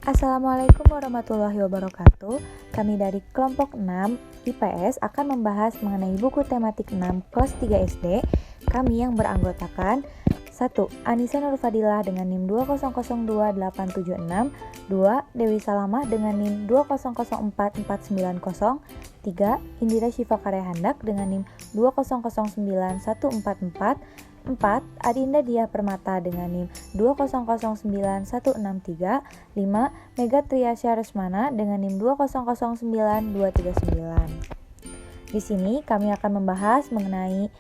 Assalamualaikum warahmatullahi wabarakatuh. Kami dari kelompok 6 IPS akan membahas mengenai buku tematik 6 kelas 3 SD. Kami yang beranggotakan 1. Anissa Nurfadilah dengan NIM 2002876, 2. Dewi Salamah dengan NIM 2004490, 3. Indira Syifa Karyahandak dengan NIM 2009144, 4. Adinda Diah Permata dengan NIM 2009163, 5. Mega Triasya Resmana dengan NIM 2009239. Di sini kami akan membahas mengenai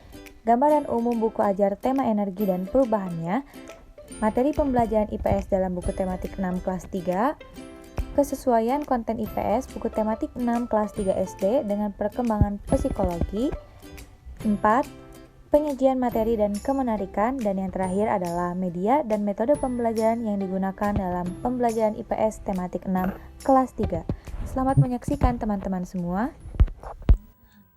gambaran umum buku ajar tema energi dan perubahannya, materi pembelajaran IPS dalam buku tematik 6 kelas 3, kesesuaian konten IPS buku tematik 6 kelas 3 SD dengan perkembangan psikologi, 4. Penyajian materi dan kemenarikan, dan yang terakhir adalah media dan metode pembelajaran yang digunakan dalam pembelajaran IPS tematik 6 kelas 3. Selamat menyaksikan teman-teman semua.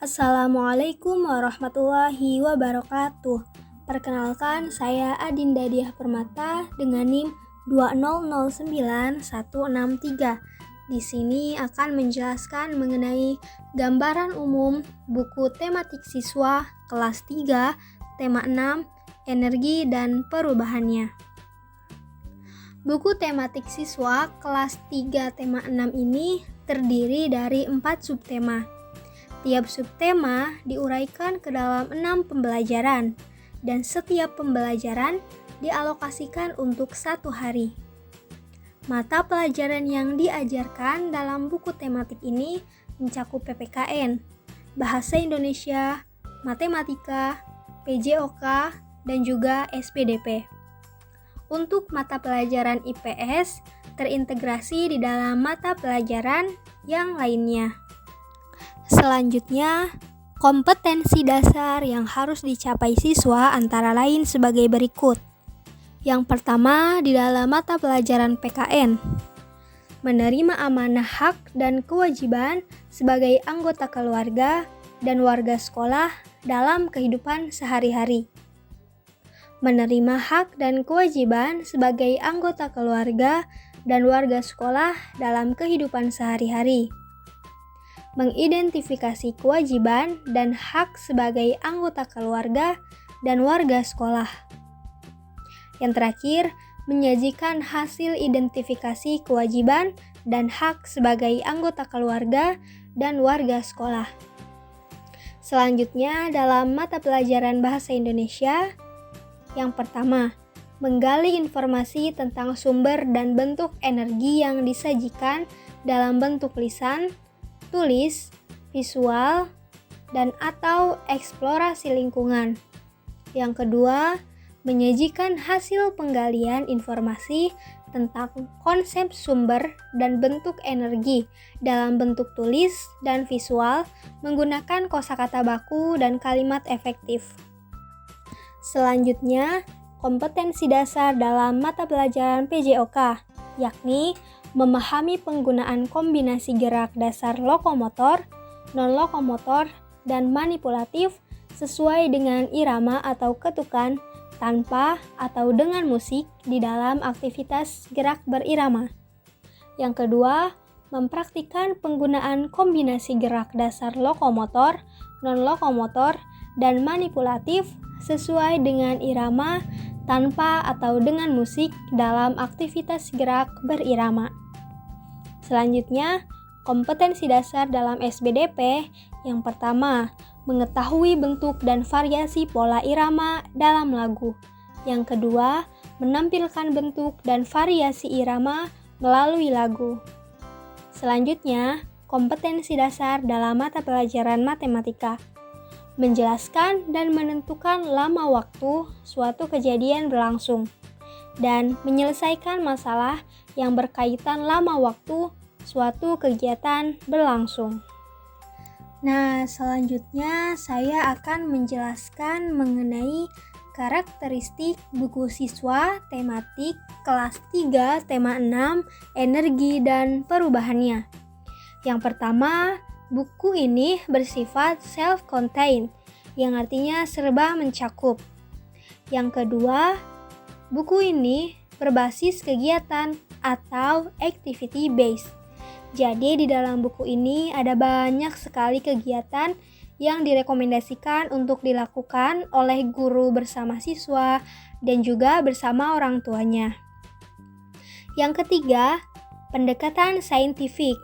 Assalamualaikum warahmatullahi wabarakatuh. Perkenalkan, saya Adinda Diah Permata dengan NIM 2009163. Di sini akan menjelaskan mengenai gambaran umum buku tematik siswa kelas 3, tema 6, energi dan perubahannya. Buku tematik siswa kelas 3 tema 6 ini terdiri dari 4 subtema. Tiap subtema diuraikan ke dalam 6 pembelajaran, dan setiap pembelajaran dialokasikan untuk 1 hari. Mata pelajaran yang diajarkan dalam buku tematik ini mencakup PPKN, Bahasa Indonesia, Matematika, PJOK, dan juga SPDP. Untuk mata pelajaran IPS terintegrasi di dalam mata pelajaran yang lainnya. Selanjutnya, kompetensi dasar yang harus dicapai siswa antara lain sebagai berikut. Yang pertama, di dalam mata pelajaran PKN, menerima amanah hak dan kewajiban sebagai anggota keluarga dan warga sekolah dalam kehidupan sehari-hari. Menerima hak dan kewajiban sebagai anggota keluarga dan warga sekolah dalam kehidupan sehari-hari. Mengidentifikasi kewajiban dan hak sebagai anggota keluarga dan warga sekolah. Yang terakhir, menyajikan hasil identifikasi kewajiban dan hak sebagai anggota keluarga dan warga sekolah. Selanjutnya, dalam mata pelajaran Bahasa Indonesia, yang pertama, menggali informasi tentang sumber dan bentuk energi yang disajikan dalam bentuk lisan, tulis, visual, dan atau eksplorasi lingkungan. Yang kedua, menyajikan hasil penggalian informasi tentang konsep sumber dan bentuk energi dalam bentuk tulis dan visual menggunakan kosakata baku dan kalimat efektif. Selanjutnya, kompetensi dasar dalam mata pelajaran PJOK, yakni memahami penggunaan kombinasi gerak dasar lokomotor, non-lokomotor, dan manipulatif sesuai dengan irama atau ketukan tanpa atau dengan musik di dalam aktivitas gerak berirama. Yang kedua, mempraktikkan penggunaan kombinasi gerak dasar lokomotor, non-lokomotor, dan manipulatif sesuai dengan irama tanpa atau dengan musik dalam aktivitas gerak berirama. Selanjutnya, kompetensi dasar dalam SBDP yang pertama, mengetahui bentuk dan variasi pola irama dalam lagu. Yang kedua, menampilkan bentuk dan variasi irama melalui lagu. Selanjutnya, kompetensi dasar dalam mata pelajaran matematika. Menjelaskan dan menentukan lama waktu suatu kejadian berlangsung, dan menyelesaikan masalah yang berkaitan lama waktu suatu kegiatan berlangsung. Nah, selanjutnya saya akan menjelaskan mengenai karakteristik buku siswa tematik kelas 3 tema 6 energi dan perubahannya. Yang pertama, buku ini bersifat self-contained, yang artinya serba mencakup. Yang kedua, buku ini berbasis kegiatan atau activity based. Jadi di dalam buku ini ada banyak sekali kegiatan yang direkomendasikan untuk dilakukan oleh guru bersama siswa dan juga bersama orang tuanya. Yang ketiga, pendekatan saintifik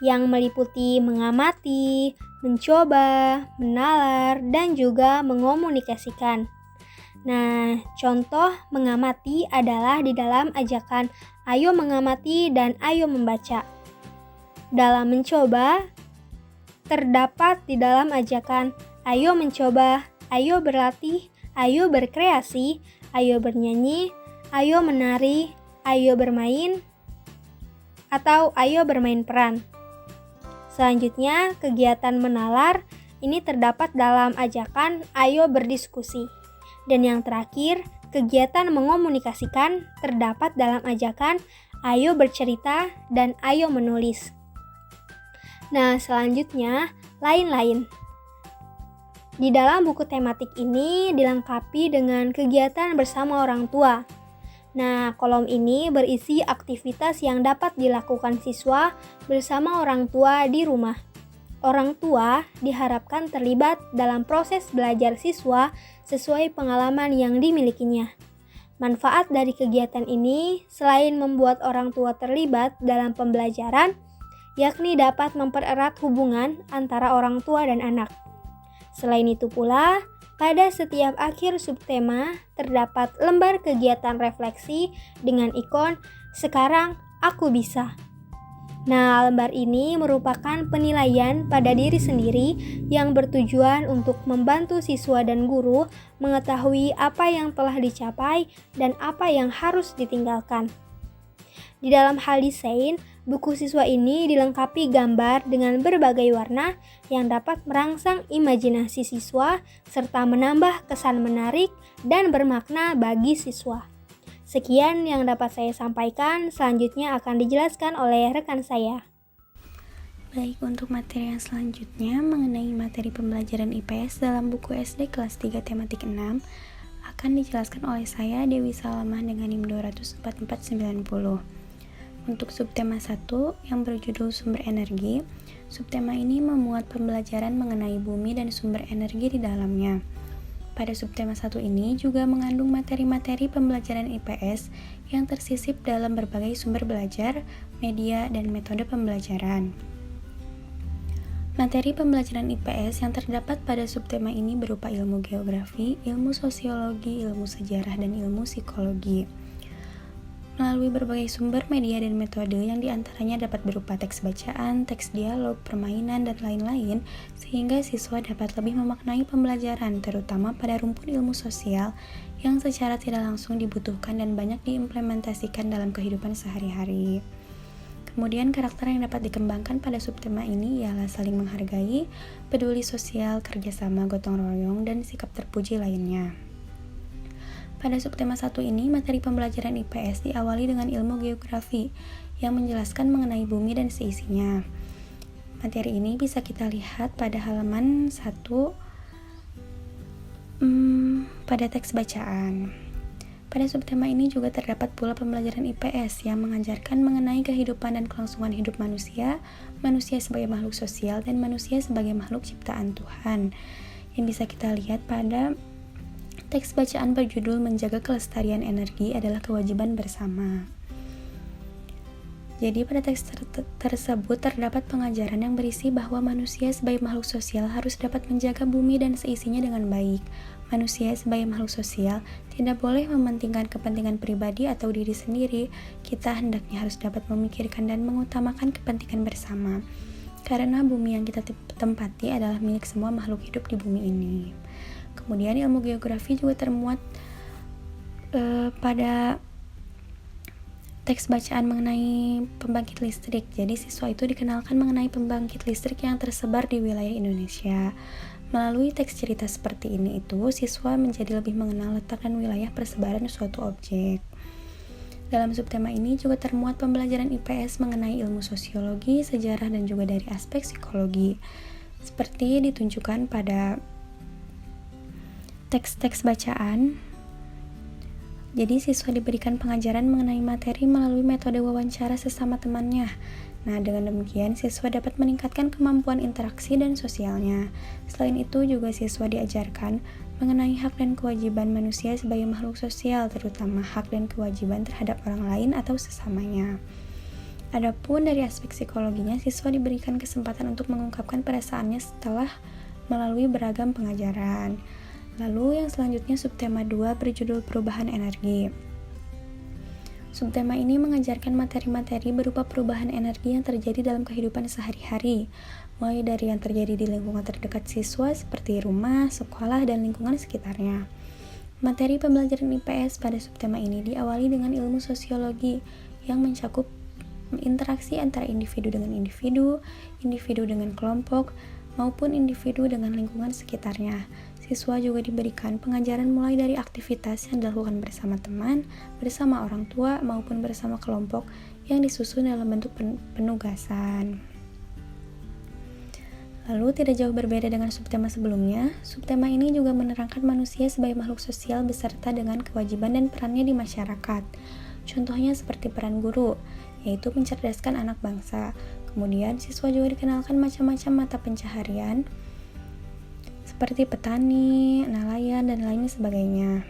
yang meliputi mengamati, mencoba, menalar, dan juga mengomunikasikan. Nah, contoh mengamati adalah di dalam ajakan ayo mengamati dan ayo membaca. Dalam mencoba, terdapat di dalam ajakan ayo mencoba, ayo berlatih, ayo berkreasi, ayo bernyanyi, ayo menari, ayo bermain, atau ayo bermain peran. Selanjutnya, kegiatan menalar ini terdapat dalam ajakan ayo berdiskusi. Dan yang terakhir, kegiatan mengomunikasikan terdapat dalam ajakan ayo bercerita dan ayo menulis. Nah, selanjutnya, lain-lain. Di dalam buku tematik ini dilengkapi dengan kegiatan bersama orang tua. Nah, kolom ini berisi aktivitas yang dapat dilakukan siswa bersama orang tua di rumah. Orang tua diharapkan terlibat dalam proses belajar siswa sesuai pengalaman yang dimilikinya. Manfaat dari kegiatan ini selain membuat orang tua terlibat dalam pembelajaran, yakni dapat mempererat hubungan antara orang tua dan anak. Selain itu pula, pada setiap akhir subtema terdapat lembar kegiatan refleksi dengan ikon "Sekarang Aku Bisa". Nah, lembar ini merupakan penilaian pada diri sendiri yang bertujuan untuk membantu siswa dan guru mengetahui apa yang telah dicapai dan apa yang harus ditinggalkan. Di dalam hal desain, buku siswa ini dilengkapi gambar dengan berbagai warna yang dapat merangsang imajinasi siswa serta menambah kesan menarik dan bermakna bagi siswa. Sekian yang dapat saya sampaikan, selanjutnya akan dijelaskan oleh rekan saya. Baik, untuk materi yang selanjutnya mengenai materi pembelajaran IPS dalam buku SD kelas 3 tematik 6 akan dijelaskan oleh saya, Dewi Salamah, dengan NIM 24490. Untuk subtema 1 yang berjudul sumber energi, subtema ini memuat pembelajaran mengenai bumi dan sumber energi di dalamnya. Pada subtema 1 ini juga mengandung materi-materi pembelajaran IPS yang tersisip dalam berbagai sumber belajar, media, dan metode pembelajaran. Materi pembelajaran IPS yang terdapat pada subtema ini berupa ilmu geografi, ilmu sosiologi, ilmu sejarah, dan ilmu psikologi. Melalui berbagai sumber, media, dan metode yang diantaranya dapat berupa teks bacaan, teks dialog, permainan, dan lain-lain, sehingga siswa dapat lebih memaknai pembelajaran, terutama pada rumpun ilmu sosial yang secara tidak langsung dibutuhkan dan banyak diimplementasikan dalam kehidupan sehari-hari. Kemudian karakter yang dapat dikembangkan pada subtema ini ialah saling menghargai, peduli sosial, kerjasama, gotong royong, dan sikap terpuji lainnya. Pada subtema 1 ini, materi pembelajaran IPS diawali dengan ilmu geografi yang menjelaskan mengenai bumi dan seisinya. Materi ini bisa kita lihat pada halaman 1 pada teks bacaan. Pada subtema ini juga terdapat pula pembelajaran IPS yang mengajarkan mengenai kehidupan dan kelangsungan hidup manusia, manusia sebagai makhluk sosial, dan manusia sebagai makhluk ciptaan Tuhan, yang bisa kita lihat pada teks bacaan berjudul Menjaga Kelestarian Energi adalah Kewajiban Bersama. Jadi pada teks tersebut terdapat pengajaran yang berisi bahwa manusia sebagai makhluk sosial harus dapat menjaga bumi dan seisinya dengan baik. Manusia sebagai makhluk sosial tidak boleh mementingkan kepentingan pribadi atau diri sendiri. Kita hendaknya harus dapat memikirkan dan mengutamakan kepentingan bersama. Karena bumi yang kita tempati adalah milik semua makhluk hidup di bumi ini. Kemudian ilmu geografi juga termuat pada teks bacaan mengenai pembangkit listrik. Jadi siswa itu dikenalkan mengenai pembangkit listrik yang tersebar di wilayah Indonesia. Melalui teks cerita seperti ini siswa menjadi lebih mengenal letak dan wilayah persebaran suatu objek. Dalam subtema ini juga termuat pembelajaran IPS mengenai ilmu sosiologi, sejarah, dan juga dari aspek psikologi. Seperti ditunjukkan pada teks-teks bacaan Jadi siswa diberikan pengajaran mengenai materi melalui metode wawancara sesama temannya. Nah, dengan demikian siswa dapat meningkatkan kemampuan interaksi dan sosialnya. Selain itu juga siswa diajarkan mengenai hak dan kewajiban manusia sebagai makhluk sosial, terutama hak dan kewajiban terhadap orang lain atau sesamanya. Adapun dari aspek psikologinya, siswa diberikan kesempatan untuk mengungkapkan perasaannya setelah melalui beragam pengajaran. Lalu yang selanjutnya subtema 2 berjudul perubahan energi. Subtema ini mengajarkan materi-materi berupa perubahan energi yang terjadi dalam kehidupan sehari-hari, mulai dari yang terjadi di lingkungan terdekat siswa seperti rumah, sekolah, dan lingkungan sekitarnya. Materi pembelajaran IPS pada subtema ini diawali dengan ilmu sosiologi yang mencakup interaksi antara individu dengan individu, individu dengan kelompok, maupun individu dengan lingkungan sekitarnya. Siswa juga diberikan pengajaran mulai dari aktivitas yang dilakukan bersama teman, bersama orang tua, maupun bersama kelompok yang disusun dalam bentuk penugasan. Lalu tidak jauh berbeda dengan subtema sebelumnya, subtema ini juga menerangkan manusia sebagai makhluk sosial beserta dengan kewajiban dan perannya di masyarakat. Contohnya seperti peran guru, yaitu mencerdaskan anak bangsa. Kemudian siswa juga dikenalkan macam-macam mata pencaharian, seperti petani, nelayan, dan lain sebagainya.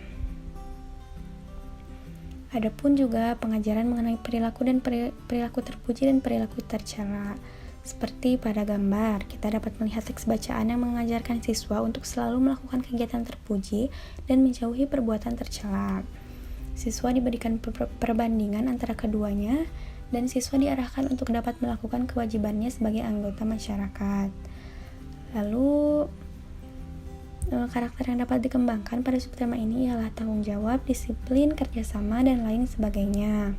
Adapun juga pengajaran mengenai perilaku dan perilaku terpuji dan perilaku tercela. Seperti pada gambar, kita dapat melihat teks bacaan yang mengajarkan siswa untuk selalu melakukan kegiatan terpuji dan menjauhi perbuatan tercela. Siswa diberikan perbandingan antara keduanya, dan siswa diarahkan untuk dapat melakukan kewajibannya sebagai anggota masyarakat. Lalu, karakter yang dapat dikembangkan pada subtema ini ialah tanggung jawab, disiplin, kerjasama, dan lain sebagainya.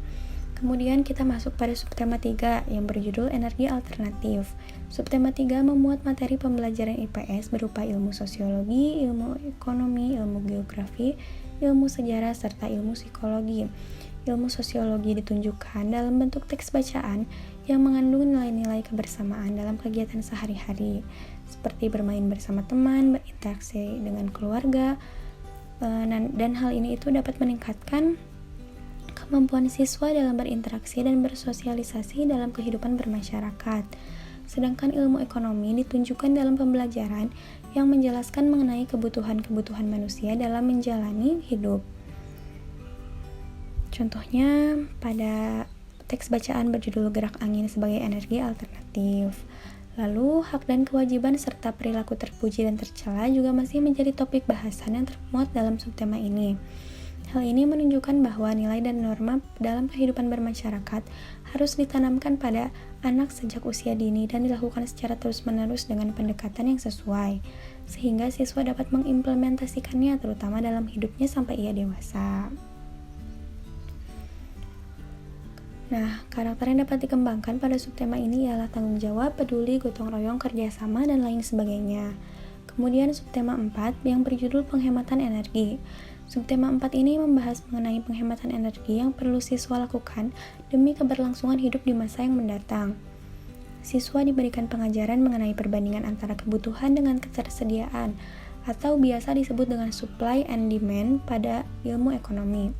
Kemudian kita masuk pada subtema 3 yang berjudul energi alternatif. Subtema 3 memuat materi pembelajaran IPS berupa ilmu sosiologi, ilmu ekonomi, ilmu geografi, ilmu sejarah, serta ilmu psikologi. Ilmu sosiologi ditunjukkan dalam bentuk teks bacaan yang mengandung nilai-nilai kebersamaan dalam kegiatan sehari-hari, seperti bermain bersama teman, berinteraksi dengan keluarga, dan hal ini itu dapat meningkatkan kemampuan siswa dalam berinteraksi dan bersosialisasi dalam kehidupan bermasyarakat. Sedangkan ilmu ekonomi ditunjukkan dalam pembelajaran yang menjelaskan mengenai kebutuhan-kebutuhan manusia dalam menjalani hidup. Contohnya pada teks bacaan berjudul Gerak Angin sebagai Energi Alternatif. Lalu, hak dan kewajiban serta perilaku terpuji dan tercela juga masih menjadi topik bahasan yang termuat dalam subtema ini. Hal ini menunjukkan bahwa nilai dan norma dalam kehidupan bermasyarakat harus ditanamkan pada anak sejak usia dini dan dilakukan secara terus-menerus dengan pendekatan yang sesuai, sehingga siswa dapat mengimplementasikannya terutama dalam hidupnya sampai ia dewasa. Nah, karakter yang dapat dikembangkan pada subtema ini ialah tanggung jawab, peduli, gotong royong, kerjasama, dan lain sebagainya. Kemudian subtema 4 yang berjudul penghematan energi. Subtema 4 ini membahas mengenai penghematan energi yang perlu siswa lakukan demi keberlangsungan hidup di masa yang mendatang. Siswa diberikan pengajaran mengenai perbandingan antara kebutuhan dengan ketersediaan, atau biasa disebut dengan supply and demand pada ilmu ekonomi.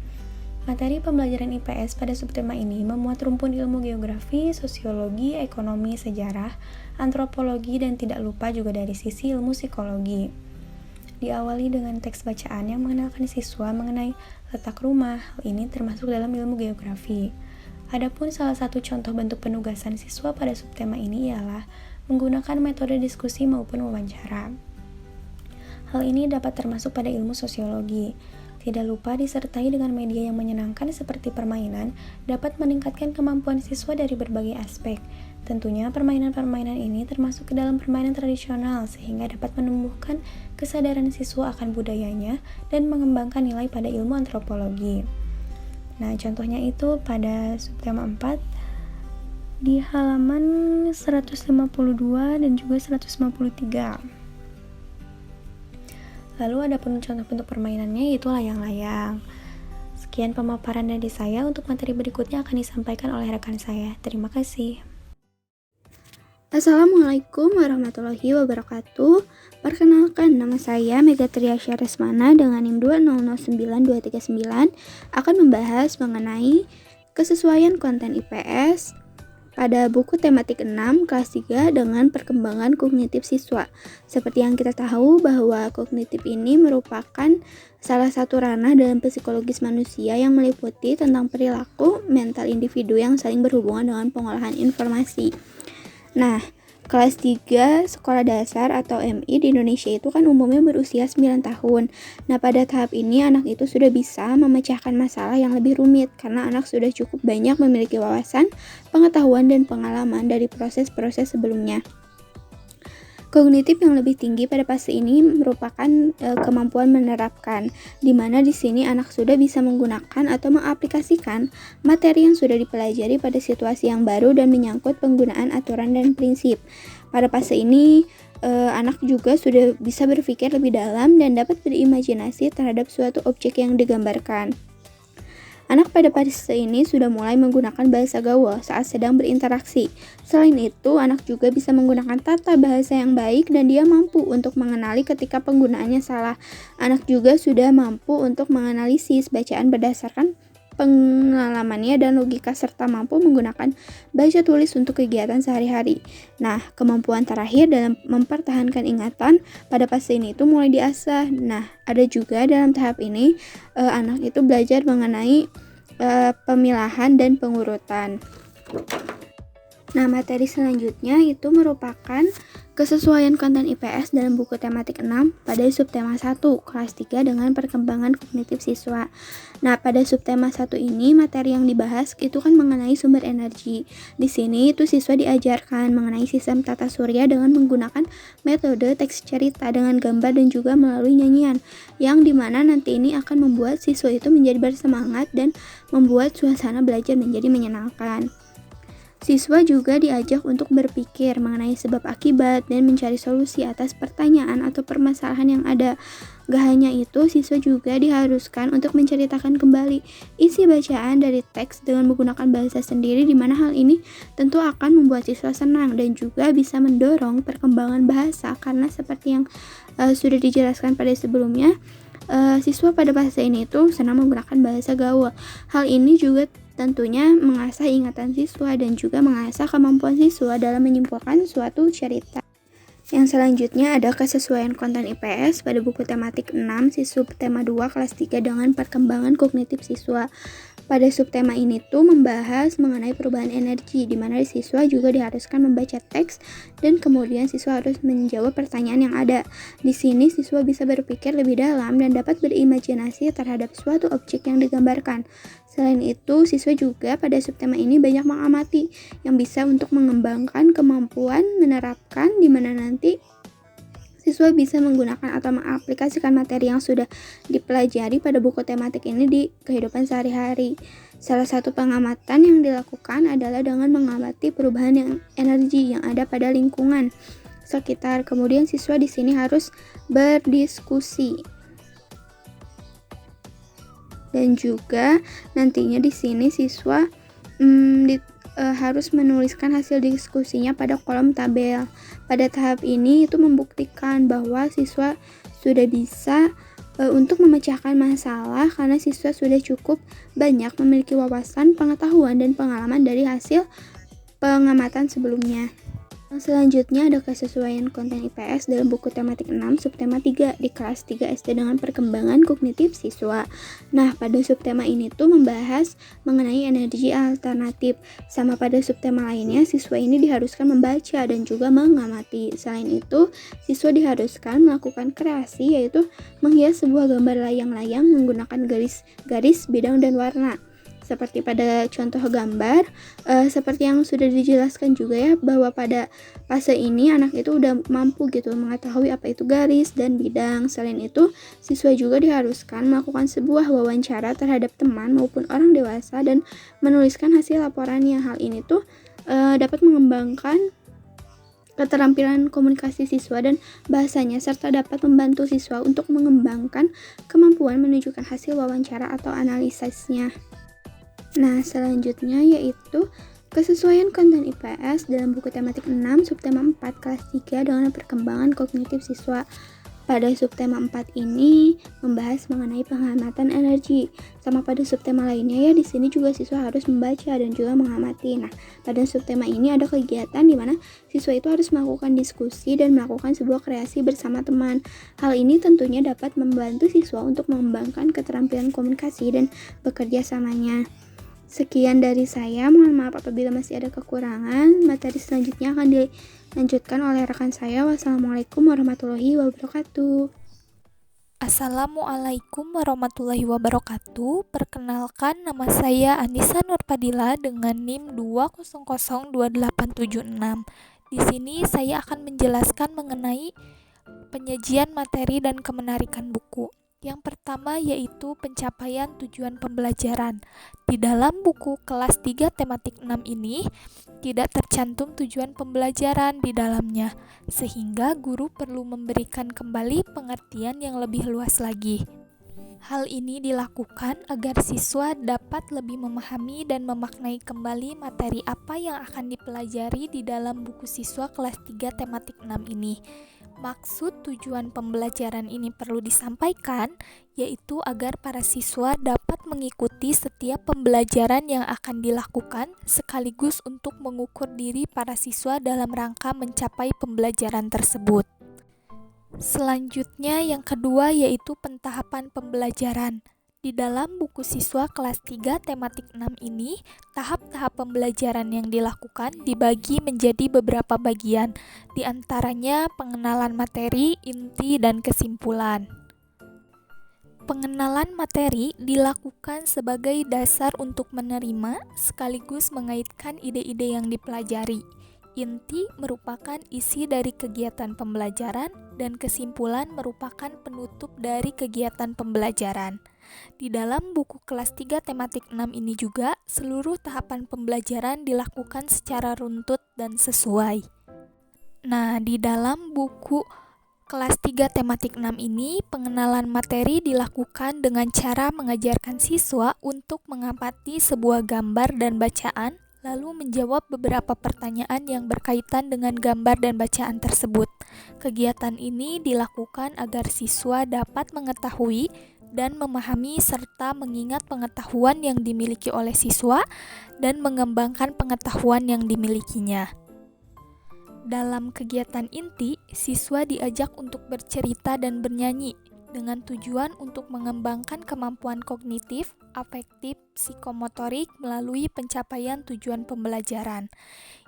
Materi pembelajaran IPS pada subtema ini memuat rumpun ilmu geografi, sosiologi, ekonomi, sejarah, antropologi, dan tidak lupa juga dari sisi ilmu psikologi. Diawali dengan teks bacaan yang mengenalkan siswa mengenai letak rumah, hal ini termasuk dalam ilmu geografi. Adapun salah satu contoh bentuk penugasan siswa pada subtema ini ialah menggunakan metode diskusi maupun wawancara. Hal ini dapat termasuk pada ilmu sosiologi. Tidak lupa disertai dengan media yang menyenangkan seperti permainan dapat meningkatkan kemampuan siswa dari berbagai aspek. Tentunya permainan-permainan ini termasuk ke dalam permainan tradisional sehingga dapat menumbuhkan kesadaran siswa akan budayanya dan mengembangkan nilai pada ilmu antropologi. Nah, contohnya itu pada subtema 4 di halaman 152 dan juga 153. Lalu ada pun contoh bentuk permainannya yaitu layang-layang. Sekian pemaparan dari saya, untuk materi berikutnya akan disampaikan oleh rekan saya. Terima kasih. Assalamualaikum warahmatullahi wabarakatuh. Perkenalkan, nama saya Mega Triasya Resmana dengan NIM 2009239 akan membahas mengenai kesesuaian konten IPS pada buku tematik 6 kelas 3 dengan perkembangan kognitif siswa. Seperti yang kita tahu bahwa kognitif ini merupakan salah satu ranah dalam psikologis manusia yang meliputi tentang perilaku mental individu yang saling berhubungan dengan pengolahan informasi. Nah, kelas 3 sekolah dasar atau MI di Indonesia itu kan umumnya berusia 9 tahun. Nah, pada tahap ini anak itu sudah bisa memecahkan masalah yang lebih rumit karena anak sudah cukup banyak memiliki wawasan, pengetahuan, dan pengalaman dari proses-proses sebelumnya. Kognitif yang lebih tinggi pada fase ini merupakan kemampuan menerapkan, di mana di sini anak sudah bisa menggunakan atau mengaplikasikan materi yang sudah dipelajari pada situasi yang baru dan menyangkut penggunaan aturan dan prinsip. Pada fase ini, anak juga sudah bisa berpikir lebih dalam dan dapat berimajinasi terhadap suatu objek yang digambarkan. Anak pada fase ini sudah mulai menggunakan bahasa gaul saat sedang berinteraksi. Selain itu, anak juga bisa menggunakan tata bahasa yang baik dan dia mampu untuk mengenali ketika penggunaannya salah. Anak juga sudah mampu untuk menganalisis bacaan berdasarkan pengalamannya dan logika serta mampu menggunakan baca tulis untuk kegiatan sehari-hari. Nah, kemampuan terakhir dalam mempertahankan ingatan pada fase ini itu mulai diasah. Nah, ada juga dalam tahap ini anak itu belajar mengenai pemilahan dan pengurutan. Nah, materi selanjutnya itu merupakan kesesuaian konten IPS dalam buku tematik 6 pada subtema 1 kelas 3 dengan perkembangan kognitif siswa. Nah, pada subtema 1 ini materi yang dibahas itu kan mengenai sumber energi. Di sini itu siswa diajarkan mengenai sistem tata surya dengan menggunakan metode teks cerita dengan gambar dan juga melalui nyanyian, yang dimana nanti ini akan membuat siswa itu menjadi bersemangat dan membuat suasana belajar menjadi menyenangkan. Siswa juga diajak untuk berpikir mengenai sebab akibat dan mencari solusi atas pertanyaan atau permasalahan yang ada. Gak hanya itu, siswa juga diharuskan untuk menceritakan kembali isi bacaan dari teks dengan menggunakan bahasa sendiri, di mana hal ini tentu akan membuat siswa senang dan juga bisa mendorong perkembangan bahasa karena seperti yang sudah dijelaskan pada sebelumnya, siswa pada bahasa ini itu senang menggunakan bahasa gaul. Hal ini juga tentunya mengasah ingatan siswa dan juga mengasah kemampuan siswa dalam menyimpulkan suatu cerita. Yang selanjutnya ada kesesuaian konten IPS pada buku tematik 6 subtema 2 kelas 3 dengan perkembangan kognitif siswa. Pada subtema ini tuh membahas mengenai perubahan energi, di mana siswa juga diharuskan membaca teks dan kemudian siswa harus menjawab pertanyaan yang ada. Di sini siswa bisa berpikir lebih dalam dan dapat berimajinasi terhadap suatu objek yang digambarkan. Selain itu, siswa juga pada subtema ini banyak mengamati yang bisa untuk mengembangkan kemampuan menerapkan, di mana nanti siswa bisa menggunakan atau mengaplikasikan materi yang sudah dipelajari pada buku tematik ini di kehidupan sehari-hari. Salah satu pengamatan yang dilakukan adalah dengan mengamati perubahan energi yang ada pada lingkungan sekitar. Kemudian siswa di sini harus berdiskusi. Dan juga nantinya di sini siswa harus menuliskan hasil diskusinya pada kolom tabel. Pada tahap ini itu membuktikan bahwa siswa sudah bisa untuk memecahkan masalah karena siswa sudah cukup banyak memiliki wawasan, pengetahuan, dan pengalaman dari hasil pengamatan sebelumnya. Yang selanjutnya ada kesesuaian konten IPS dalam buku tematik 6 subtema 3 di kelas 3 SD dengan perkembangan kognitif siswa. Nah, pada subtema ini tuh membahas mengenai energi alternatif. Sama pada subtema lainnya, siswa ini diharuskan membaca dan juga mengamati. Selain itu, siswa diharuskan melakukan kreasi, yaitu menghias sebuah gambar layang-layang menggunakan garis-garis, bidang, dan warna. Seperti pada contoh gambar, seperti yang sudah dijelaskan juga ya, bahwa pada fase ini anak itu udah mampu gitu mengetahui apa itu garis dan bidang. Selain itu, siswa juga diharuskan melakukan sebuah wawancara terhadap teman maupun orang dewasa dan menuliskan hasil laporannya. Hal ini tuh dapat mengembangkan keterampilan komunikasi siswa dan bahasanya, serta dapat membantu siswa untuk mengembangkan kemampuan menunjukkan hasil wawancara atau analisisnya. Nah, selanjutnya yaitu Kesesuaian konten IPS dalam buku tematik 6 subtema 4 kelas 3 dengan perkembangan kognitif siswa. Pada subtema 4 ini membahas mengenai pengamatan energi. Sama pada subtema lainnya ya, di sini juga siswa harus membaca dan juga mengamati. Nah, pada subtema ini ada kegiatan di mana siswa itu harus melakukan diskusi dan melakukan sebuah kreasi bersama teman. Hal ini tentunya dapat membantu siswa untuk mengembangkan keterampilan komunikasi dan bekerja samanya. Sekian dari saya, mohon maaf apabila masih ada kekurangan. Materi selanjutnya akan dilanjutkan oleh rekan saya. Wassalamualaikum warahmatullahi wabarakatuh. Assalamualaikum warahmatullahi wabarakatuh. Perkenalkan, nama saya Anissa Nurpadila dengan NIM 2002876. Di sini saya akan menjelaskan mengenai penyajian materi dan kemenarikan buku. Yang pertama yaitu pencapaian tujuan pembelajaran. Di dalam buku kelas 3 tematik 6 ini tidak tercantum tujuan pembelajaran di dalamnya, sehingga guru perlu memberikan kembali pengertian yang lebih luas lagi. Hal ini dilakukan agar siswa dapat lebih memahami dan memaknai kembali materi apa yang akan dipelajari di dalam buku siswa kelas 3 tematik 6 ini. Maksud tujuan pembelajaran ini perlu disampaikan, yaitu agar para siswa dapat mengikuti setiap pembelajaran yang akan dilakukan, sekaligus untuk mengukur diri para siswa dalam rangka mencapai pembelajaran tersebut. Selanjutnya yang kedua yaitu pentahapan pembelajaran. Di dalam buku siswa kelas 3 tematik 6 ini, tahap-tahap pembelajaran yang dilakukan dibagi menjadi beberapa bagian, di antaranya pengenalan materi, inti, dan kesimpulan. Pengenalan materi dilakukan sebagai dasar untuk menerima sekaligus mengaitkan ide-ide yang dipelajari. Inti merupakan isi dari kegiatan pembelajaran dan kesimpulan merupakan penutup dari kegiatan pembelajaran. Di dalam buku kelas 3 tematik 6 ini juga, seluruh tahapan pembelajaran dilakukan secara runtut dan sesuai. Nah, di dalam buku kelas 3 tematik 6 ini, pengenalan materi dilakukan dengan cara mengajarkan siswa untuk mengamati sebuah gambar dan bacaan, lalu menjawab beberapa pertanyaan yang berkaitan dengan gambar dan bacaan tersebut. Kegiatan ini dilakukan agar siswa dapat mengetahui dan memahami serta mengingat pengetahuan yang dimiliki oleh siswa dan mengembangkan pengetahuan yang dimilikinya. Dalam kegiatan inti, siswa diajak untuk bercerita dan bernyanyi dengan tujuan untuk mengembangkan kemampuan kognitif, afektif, psikomotorik melalui pencapaian tujuan pembelajaran.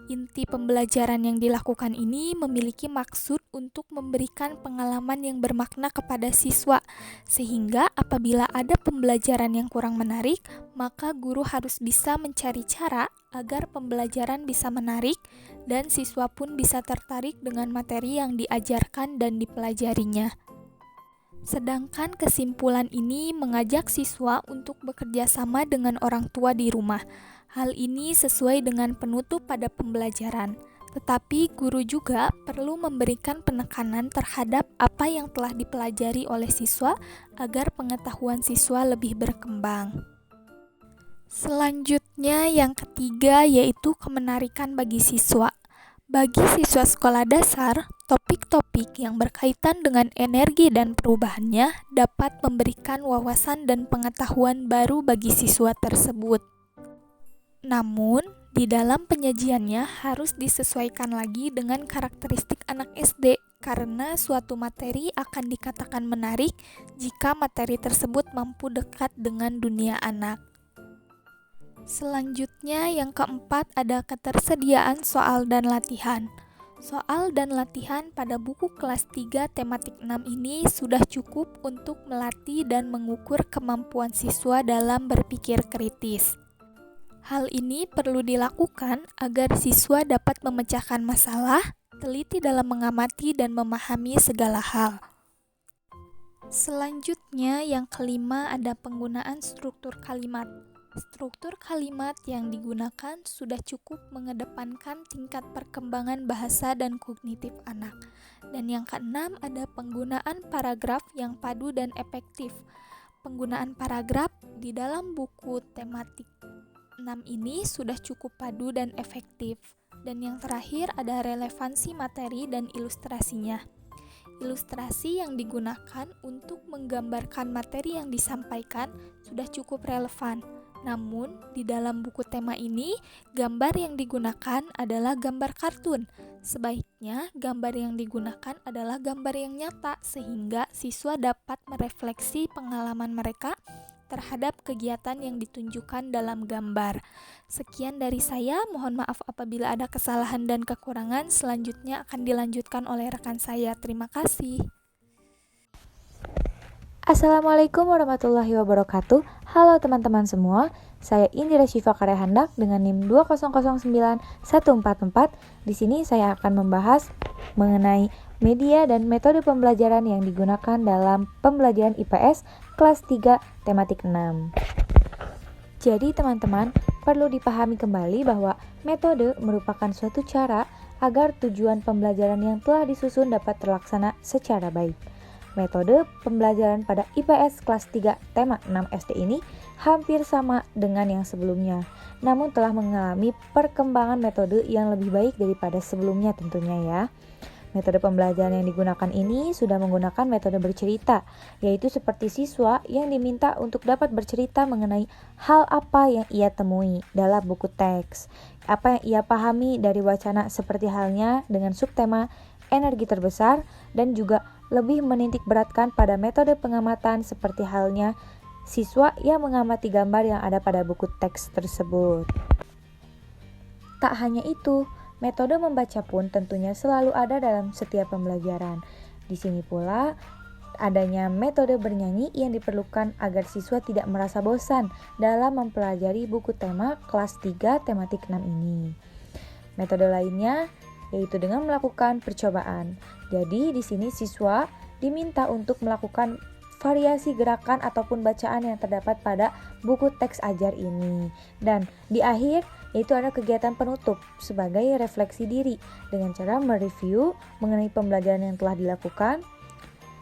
Inti pembelajaran yang dilakukan ini memiliki maksud untuk memberikan pengalaman yang bermakna kepada siswa, sehingga apabila ada pembelajaran yang kurang menarik, maka guru harus bisa mencari cara agar pembelajaran bisa menarik dan siswa pun bisa tertarik dengan materi yang diajarkan dan dipelajarinya. Sedangkan kesimpulan ini mengajak siswa untuk bekerja sama dengan orang tua di rumah. Hal ini sesuai dengan penutup pada pembelajaran. Tetapi guru juga perlu memberikan penekanan terhadap apa yang telah dipelajari oleh siswa agar pengetahuan siswa lebih berkembang. Selanjutnya yang ketiga yaitu kemenarikan bagi siswa. Bagi siswa sekolah dasar, topik-topik yang berkaitan dengan energi dan perubahannya dapat memberikan wawasan dan pengetahuan baru bagi siswa tersebut. Namun, di dalam penyajiannya harus disesuaikan lagi dengan karakteristik anak SD, karena suatu materi akan dikatakan menarik jika materi tersebut mampu dekat dengan dunia anak. Selanjutnya yang keempat ada ketersediaan soal dan latihan. Soal dan latihan pada buku kelas 3 tematik 6 ini sudah cukup untuk melatih dan mengukur kemampuan siswa dalam berpikir kritis. Hal ini perlu dilakukan agar siswa dapat memecahkan masalah, teliti dalam mengamati dan memahami segala hal. Selanjutnya yang kelima ada penggunaan struktur kalimat. Struktur kalimat yang digunakan sudah cukup mengedepankan tingkat perkembangan bahasa dan kognitif anak. Dan yang keenam ada penggunaan paragraf yang padu dan efektif. Penggunaan paragraf di dalam buku tematik 6 ini sudah cukup padu dan efektif. Dan yang terakhir ada relevansi materi dan ilustrasinya. Ilustrasi yang digunakan untuk menggambarkan materi yang disampaikan sudah cukup relevan. Namun, di dalam buku tema ini, gambar yang digunakan adalah gambar kartun. Sebaiknya, gambar yang digunakan adalah gambar yang nyata, sehingga siswa dapat merefleksi pengalaman mereka terhadap kegiatan yang ditunjukkan dalam gambar. Sekian dari saya, mohon maaf apabila ada kesalahan dan kekurangan. Selanjutnya akan dilanjutkan oleh rekan saya. Terima kasih. Assalamualaikum warahmatullahi wabarakatuh. Halo teman-teman semua, saya Indira Syifa Karya Handak dengan NIM 2009144. Di sini saya akan membahas mengenai media dan metode pembelajaran yang digunakan dalam pembelajaran IPS kelas 3 tematik 6. Jadi teman-teman, perlu dipahami kembali bahwa metode merupakan suatu cara agar tujuan pembelajaran yang telah disusun dapat terlaksana secara baik. Metode pembelajaran pada IPS kelas 3 tema 6 SD ini hampir sama dengan yang sebelumnya, namun telah mengalami perkembangan metode yang lebih baik daripada sebelumnya tentunya ya. Metode pembelajaran yang digunakan ini sudah menggunakan metode bercerita, yaitu seperti siswa yang diminta untuk dapat bercerita mengenai hal apa yang ia temui dalam buku teks, apa yang ia pahami dari wacana seperti halnya dengan subtema energi terbesar, dan juga lebih menitik beratkan pada metode pengamatan seperti halnya siswa yang mengamati gambar yang ada pada buku teks tersebut. Tak hanya itu, metode membaca pun tentunya selalu ada dalam setiap pembelajaran. Di sini pula adanya metode bernyanyi yang diperlukan agar siswa tidak merasa bosan dalam mempelajari buku tema kelas 3 tematik 6 ini. Metode lainnya yaitu dengan melakukan percobaan. Jadi di sini siswa diminta untuk melakukan variasi gerakan ataupun bacaan yang terdapat pada buku teks ajar ini. Dan di akhir yaitu ada kegiatan penutup sebagai refleksi diri dengan cara mereview mengenai pembelajaran yang telah dilakukan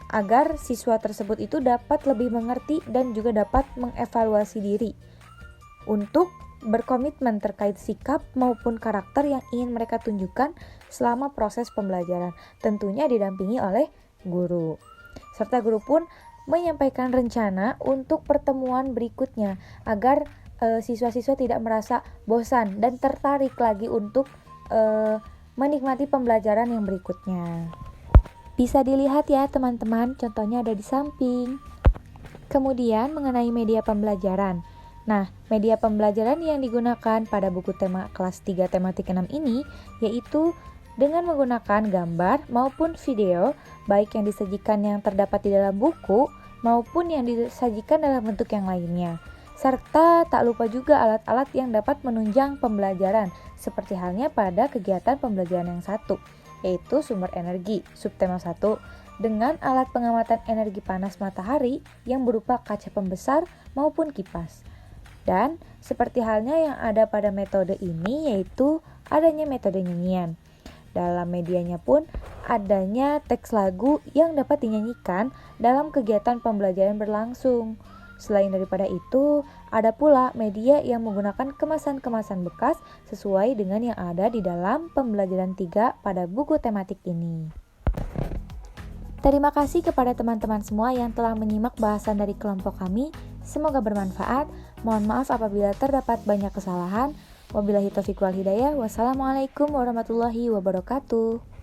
agar siswa tersebut itu dapat lebih mengerti dan juga dapat mengevaluasi diri untuk berkomitmen terkait sikap maupun karakter yang ingin mereka tunjukkan selama proses pembelajaran, tentunya didampingi oleh guru. Serta guru pun menyampaikan rencana untuk pertemuan berikutnya agar siswa-siswa tidak merasa bosan dan tertarik lagi untuk menikmati pembelajaran yang berikutnya. Bisa dilihat ya teman-teman, contohnya ada di samping. Kemudian mengenai media pembelajaran. Nah, media pembelajaran yang digunakan pada buku tema kelas 3 tematik 6 ini yaitu dengan menggunakan gambar maupun video, baik yang disajikan yang terdapat di dalam buku maupun yang disajikan dalam bentuk yang lainnya. Serta tak lupa juga alat-alat yang dapat menunjang pembelajaran, seperti halnya pada kegiatan pembelajaran yang satu, yaitu sumber energi, subtema 1, dengan alat pengamatan energi panas matahari yang berupa kaca pembesar maupun kipas. Dan seperti halnya yang ada pada metode ini, yaitu adanya metode nyanyian. Dalam medianya pun adanya teks lagu yang dapat dinyanyikan dalam kegiatan pembelajaran berlangsung. Selain daripada itu, ada pula media yang menggunakan kemasan-kemasan bekas sesuai dengan yang ada di dalam pembelajaran 3 pada buku tematik ini. Terima kasih kepada teman-teman semua yang telah menyimak bahasan dari kelompok kami. Semoga bermanfaat. Mohon maaf apabila terdapat banyak kesalahan. Wabillahi taufiq wal hidayah. Wassalamualaikum warahmatullahi wabarakatuh.